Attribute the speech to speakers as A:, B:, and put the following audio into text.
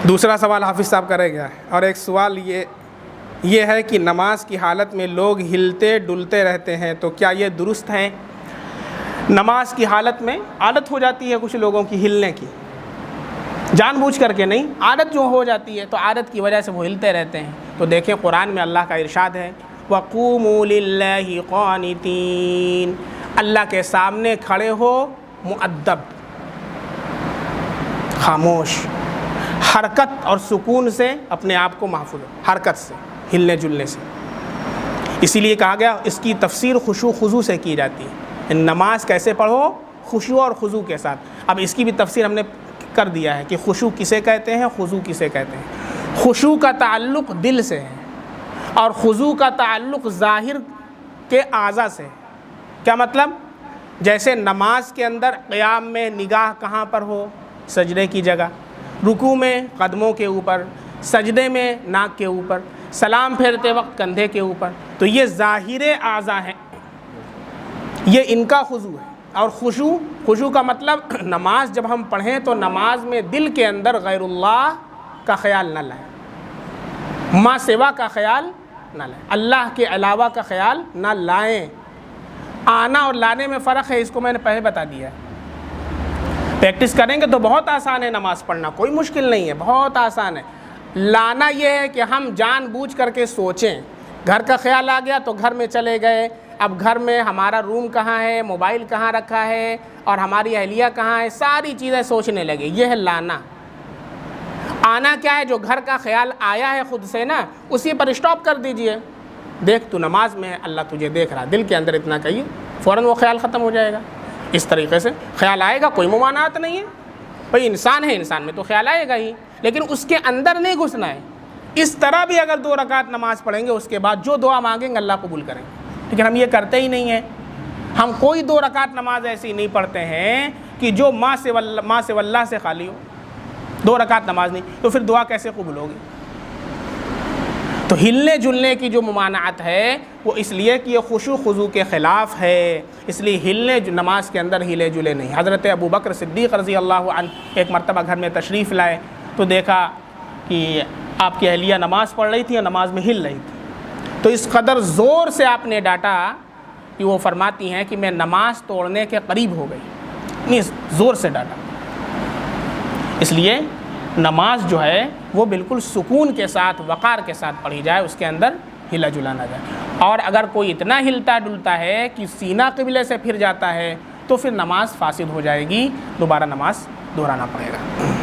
A: दूसरा सवाल हाफिज़ साहब करेगा, और एक सवाल ये है कि नमाज की हालत में लोग हिलते डुलते रहते हैं, तो क्या ये दुरुस्त है? नमाज की हालत में आदत हो जाती है कुछ लोगों की हिलने की, जानबूझ करके नहीं, आदत जो हो जाती है तो आदत की वजह से वो हिलते रहते हैं। तो देखें कुरान में अल्लाह का इरशाद है, वक़ूमू लिल्लाहि क़ानितीन, अल्लाह के सामने खड़े हो मुअद्दब, खामोश, हरकत और सुकून से अपने आप को महफूज, हरकत से, हिलने जुलने से। इसीलिए कहा गया इसकी तफसीर खुशू खुजू से की जाती है। नमाज कैसे पढ़ो? खुशू और खुजू के साथ। अब इसकी भी तफसीर हमने कर दिया है कि खुशू किसे कहते हैं, खुजू किसे कहते हैं। खुशू का ताल्लुक़ दिल से है और खुजू का ताल्लुक़ ज़ाहिर के आज़ा से है। क्या मतलब? जैसे नमाज के अंदर क़याम में निगाह कहाँ पर हो? सजदे की जगह, रुकू में कदमों के ऊपर, सजदे में नाक के ऊपर, सलाम फेरते वक्त कंधे के ऊपर। तो ये ज़ाहिर आज़ा हैं, ये इनका खुशू है। और खुशू का मतलब नमाज जब हम पढ़ें तो नमाज में दिल के अंदर गैरुल्लाह का ख्याल न लाएं, माँ सिवा का ख्याल न लाएं, अल्लाह के अलावा का ख्याल न लाएं। आना और लाने में फ़र्क है, इसको मैंने पहले बता दिया है। प्रैक्टिस करेंगे तो बहुत आसान है नमाज़ पढ़ना, कोई मुश्किल नहीं है, बहुत आसान है। लाना ये है कि हम जानबूझ करके सोचें, घर का ख्याल आ गया तो घर में चले गए, अब घर में हमारा रूम कहाँ है, मोबाइल कहाँ रखा है और हमारी अहलिया कहाँ है, सारी चीज़ें सोचने लगे, यह है लाना। आना क्या है? जो घर का ख्याल आया है ख़ुद से ना, उसी पर स्टॉप कर दीजिए। देख तू नमाज में है, अल्लाह तुझे देख रहा, दिल के अंदर इतना कहिए, फ़ौरन वो ख्याल ख़त्म हो जाएगा। इस तरीके से ख्याल आएगा, कोई मुमानात नहीं है भाई, इंसान है, इंसान में तो ख्याल आएगा ही, लेकिन उसके अंदर नहीं घुसना है। इस तरह भी अगर 2 रकात नमाज पढ़ेंगे उसके बाद जो दुआ मांगेंगे अल्लाह कबूल करेंगे, लेकिन हम ये करते ही नहीं हैं। हम कोई 2 रकात नमाज ऐसी नहीं पढ़ते हैं कि जो माँ से वल्लाह से खाली हो। 2 रकात नमाज नहीं तो फिर दुआ कैसे कबूल होगी? तो हिलने जुलने की जो मुमानात है वो इसलिए कि ये खुशू खुजू के ख़िलाफ़ है, इसलिए हिलने नमाज के अंदर हिले जुले नहीं। हज़रत अबू बकर सिद्दीक़ रज़ी अल्लाह अन्हु एक मरतबा घर में तशरीफ़ लाए तो देखा कि आपकी अहलिया नमाज़ पढ़ रही थी और नमाज में हिल रही थी। तो इस कदर ज़ोर से आपने डांटा कि वो फरमाती हैं कि मैं नमाज तोड़ने के करीब हो गई, नहीं, ज़ोर से डांटा। इसलिए नमाज जो है वो बिल्कुल सुकून के साथ, वक़ार के साथ पढ़ी जाए, उसके अंदर हिला जुला ना जाए। और अगर कोई इतना हिलता डुलता है कि सीना क़िबले से फिर जाता है तो फिर नमाज फासिद हो जाएगी, दोबारा नमाज दोहराना पड़ेगा।